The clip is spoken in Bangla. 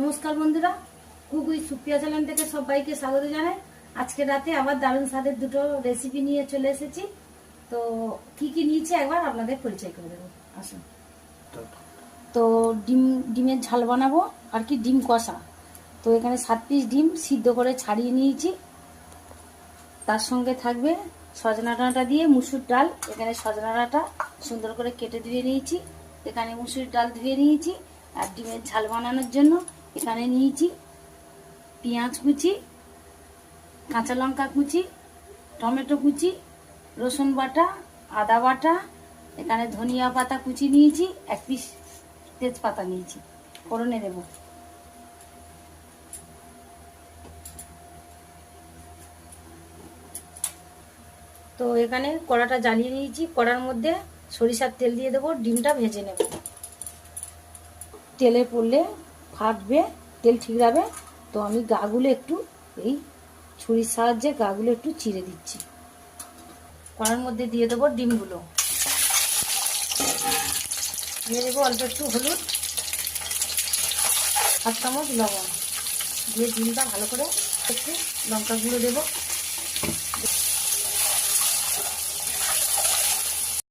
নমস্কার বন্ধুরা, কুকুই সুপ্রিয়া চ্যানেল থেকে সবাইকে স্বাগত জানাই। আজকে রাতে আবার দারুণ স্বাদের দুটো রেসিপি নিয়ে চলে এসেছি। তো কি কি নিয়েছি একবার আপনাদের পরিচয় করে দেবো, আসুন। তো ডিমের ঝাল বানাবো, আর কি ডিম কষা। তো এখানে 7 পিস ডিম সিদ্ধ করে ছাড়িয়ে নিয়েছি। তার সঙ্গে থাকবে সজনা ডাঁটা দিয়ে মুসুর ডাল। এখানে সজনা ডাঁটা সুন্দর করে কেটে ধুয়ে নিয়েছি, এখানে মুসুর ডাল ধুয়ে নিয়েছি। আর ডিমের ঝাল বানানোর জন্য এখানে নিয়েছি পেঁয়াজ কুচি, কাঁচা লঙ্কা কুচি, টমেটো কুচি, রসুন বাটা, আদা বাটা, এখানে ধনিয়া পাতা কুচি নিয়েছি, 1 পিস তেজপাতা নিয়েছি, ফোড়নে দেব। তো এখানে কড়াটা জ্বালিয়ে নিয়েছি, কড়ার মধ্যে সরিষার তেল দিয়ে দেবো, ডিমটা ভেজে নেব। তেলে পড়লে ফাটবে, তেল ঠিকরাবে। তো আমি গাগুলো একটু এই ছুরির সাহায্যে গাগুলো একটু চিড়ে দিচ্ছি। কড়ার মধ্যে দিয়ে দেবো ডিমগুলো, দিয়ে দেবো অল্প একটু হলুদ, 1 চামচ লবণ, দিয়ে ডিমটা ভালো করে একটু লঙ্কা গুঁড়ো দেবো।